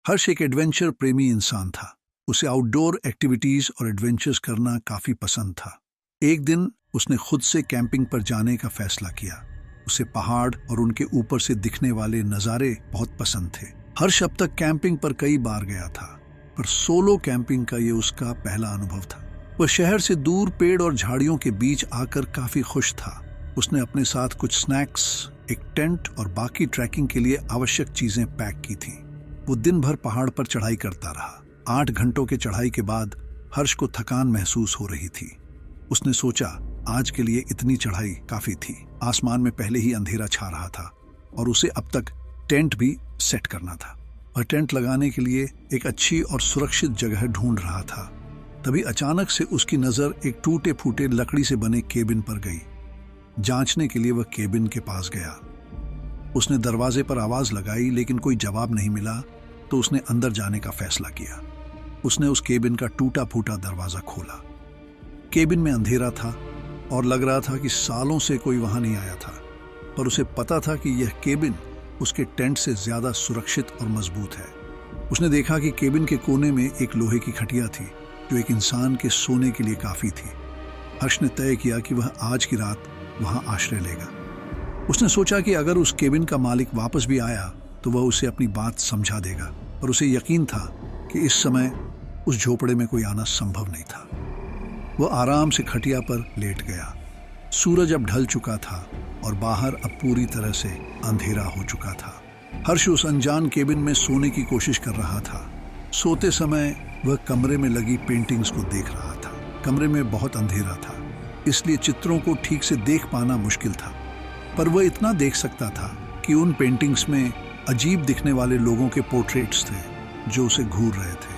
हर्ष एक एडवेंचर प्रेमी इंसान था। उसे आउटडोर एक्टिविटीज और एडवेंचर्स करना काफी पसंद था। एक दिन उसने खुद से कैंपिंग पर जाने का फैसला किया। उसे पहाड़ और उनके ऊपर से दिखने वाले नज़ारे बहुत पसंद थे। हर्ष अब तक कैंपिंग पर कई बार गया था, पर सोलो कैंपिंग का ये उसका पहला अनुभव था। वह शहर से दूर पेड़ और झाड़ियों के बीच आकर काफी खुश था। उसने अपने साथ कुछ स्नैक्स, एक टेंट और बाकी ट्रैकिंग के लिए आवश्यक चीजें पैक की थीं। वो दिन भर पहाड़ पर चढ़ाई करता रहा। 8 घंटों के चढ़ाई के बाद हर्ष को थकान महसूस हो रही थी। उसने सोचा आज के लिए इतनी चढ़ाई काफी थी। आसमान में पहले ही अंधेरा छा रहा था और उसे अब तक टेंट भी सेट करना था। वह टेंट लगाने के लिए एक अच्छी और सुरक्षित जगह ढूंढ रहा था। तभी अचानक से उसकी नजर एक टूटे फूटे लकड़ी से बने केबिन पर गई। जांचने के लिए वह केबिन के पास गया। उसने दरवाजे पर आवाज लगाई, लेकिन कोई जवाब नहीं मिला, तो उसने अंदर जाने का फैसला किया। उसने उस केबिन का टूटा फूटा दरवाजा खोला। केबिन में अंधेरा था और लग रहा था कि सालों से कोई वहां नहीं आया था, पर उसे पता था कि यह केबिन उसके टेंट से ज्यादा सुरक्षित और मजबूत है। उसने देखा कि केबिन के कोने में एक लोहे की खटिया थी, जो एक इंसान के सोने के लिए काफी थी। हर्ष ने तय किया कि वह आज की रात वहां आश्रय लेगा। उसने सोचा कि अगर उस केबिन का मालिक वापस भी आया तो वह उसे अपनी बात समझा देगा, पर उसे यकीन था कि इस समय उस झोपड़े में कोई आना संभव नहीं था। वह आराम से खटिया पर लेट गया। सूरज अब ढल चुका था और बाहर अब पूरी तरह से अंधेरा हो चुका था। हर्ष उस अनजान केबिन में सोने की कोशिश कर रहा था। सोते समय वह कमरे में लगी पेंटिंग्स को देख रहा था। कमरे में बहुत अंधेरा था, इसलिए चित्रों को ठीक से देख पाना मुश्किल था, पर वह इतना देख सकता था कि उन पेंटिंग्स में अजीब दिखने वाले लोगों के पोर्ट्रेट्स थे जो उसे घूर रहे थे।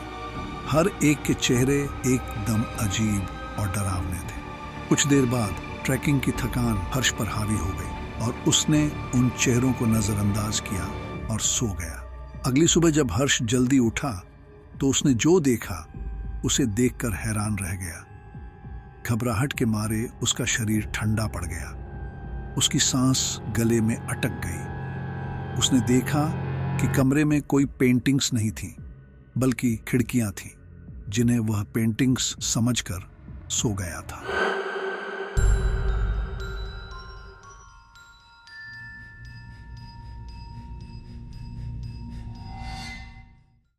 हर एक के चेहरे एकदम अजीब और डरावने थे। कुछ देर बाद ट्रैकिंग की थकान हर्ष पर हावी हो गई और उसने उन चेहरों को नजरअंदाज किया और सो गया। अगली सुबह जब हर्ष जल्दी उठा तो उसने जो देखा उसे देखकर हैरान रह गया। घबराहट के मारे उसका शरीर ठंडा पड़ गया। उसकी सांस गले में अटक गई। उसने देखा कि कमरे में कोई पेंटिंग्स नहीं थी, बल्कि खिड़कियां थीं, जिन्हें वह पेंटिंग्स समझकर सो गया था।